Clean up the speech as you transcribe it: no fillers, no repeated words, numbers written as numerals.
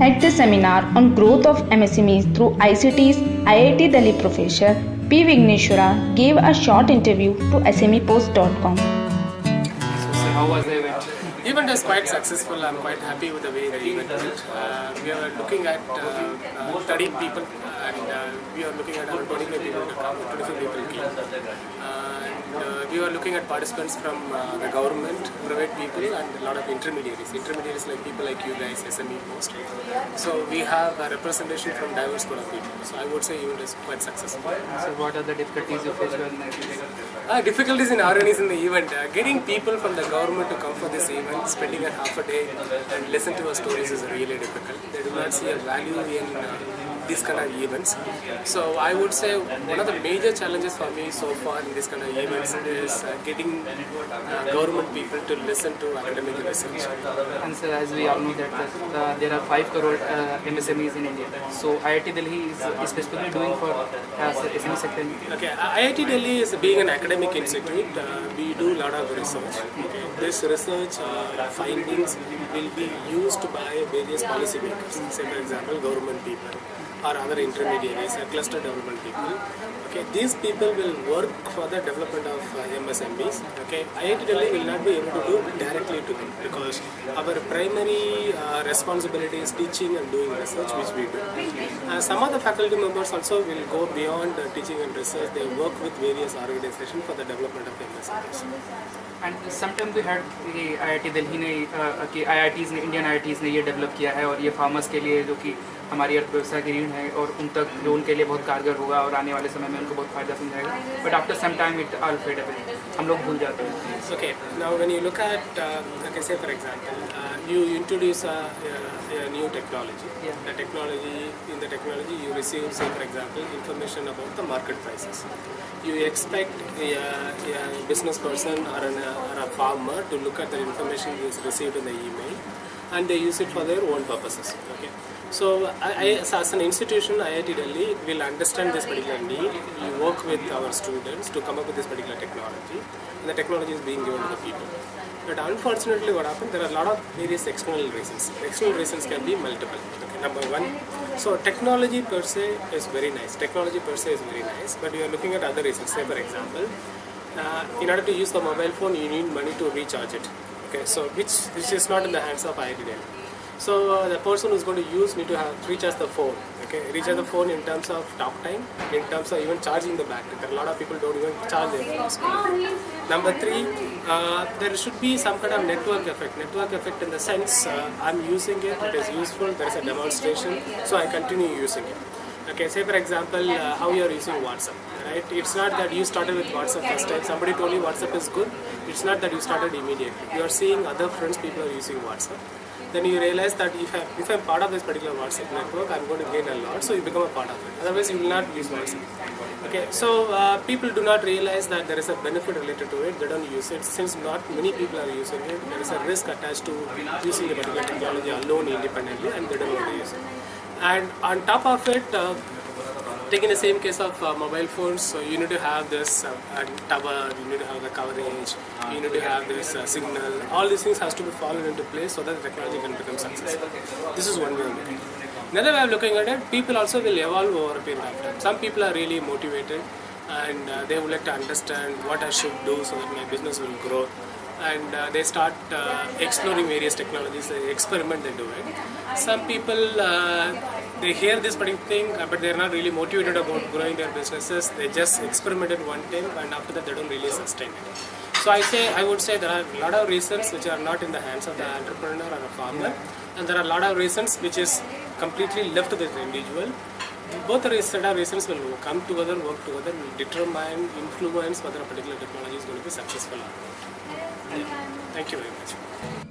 At the seminar on growth of MSMEs through ICT's IIT Delhi professor P. Vigneshwara gave a short interview to SMEpost.com. So how was the event? Event is quite successful. I'm quite happy with the way the event went. We are looking at 30 people and we are looking at around 25 people to come. 25 people came. We were looking at participants from the government, private people and a lot of intermediaries. Intermediaries like people like you guys, SME Post. So we have a representation from diverse group of people. So I would say event is quite successful. So what are the difficulties you faced when you Difficulties in organizing the event. Getting people from the government to come for this event, spending a half a day and listen to our stories is really difficult. They do not see a value in these kind of events. So I would say one of the major challenges for me so far in this kind of events is getting government people to listen to academic research. And so as we all know that there are 5 crore MSMEs in India. So IIT Delhi is specifically doing for SME sector. Okay, IIT Delhi is being an academic institute. We do a lot of research. Okay. This research findings will be used by various policy makers. Say for example, government people or other intermediaries or cluster development people. Okay, these people will work for the development of MSMEs. Okay, IIT Delhi will not be able to do directly to them because our primary responsibility is teaching and doing research, which we do. Some of the faculty members also will go beyond teaching and research. They work with various organizations for the development of MSMEs. And sometimes we had IIT Delhi ने कि IITs ने Indian IITs ने ये develop किया है और ये farmers के लिए जो कि हमारी अर्थव्यवस्था की ऋण है और उन तक जो उनके लिए बहुत कारगर होगा और आने वाले समय में उनको बहुत फायदा समझाएगा but after some time it all fade away हम लोग भूल जाते हैं. Okay, now when you look at like I say for example you introduce a new technology. Yeah. In the technology you receive, say for example, information about the market prices. You expect a business person or a farmer to look at the information he has received in the email and they use it for their own purposes. Okay. So as an institution, IIT Delhi will understand this particular need. We work with our students to come up with this particular technology and the technology is being given to the people. But unfortunately what happened, there are a lot of various external reasons. External reasons can be multiple. Okay, number one, so technology per se is very nice. Technology per se is very nice, but you are looking at other reasons. Say for example, in order to use the mobile phone, you need money to recharge it. Okay, so which is not in the hands of IIT Delhi. So the person who's going to use need to recharge the phone. Okay, recharge the phone in terms of talk time, in terms of even charging the battery. There are a lot of people don't even charge their phones. Number three, there should be some kind of network effect. Network effect in the sense I'm using it, it is useful, there is a demonstration, so I continue using it. Okay, say for example, how you are using WhatsApp, right? It's not that you started with WhatsApp first time. Somebody told you WhatsApp is good. It's not that you started immediately. You are seeing other friends, people are using WhatsApp. Then you realize that if I'm part of this particular WhatsApp network, I'm going to gain a lot, so you become a part of it. Otherwise, you will not use WhatsApp. Okay, so people do not realize that there is a benefit related to it. They don't use it. Since not many people are using it, there is a risk attached to using a particular technology alone independently, and they don't want to use it. And on top of it, taking the same case of mobile phones, so you need to have this tower, you need to have the coverage, you need to have this signal. All these things has to be fallen into place so that the technology can become successful. This is one way of looking at it. Another way of looking at it, people also will evolve over a period of time. Some people are really motivated and they would like to understand what I should do so that my business will grow. And they start exploring various technologies, they experiment, they do it. Some people, they hear this particular thing, but they're not really motivated about growing their businesses. They just experimented one time and after that they don't really sustain it. So I would say there are a lot of reasons which are not in the hands of the entrepreneur or a farmer, and there are a lot of reasons which is completely left to the individual. Both the set of reasons will come together, work together, will determine, influence whether a particular technology is going to be successful or not. Thank you very much.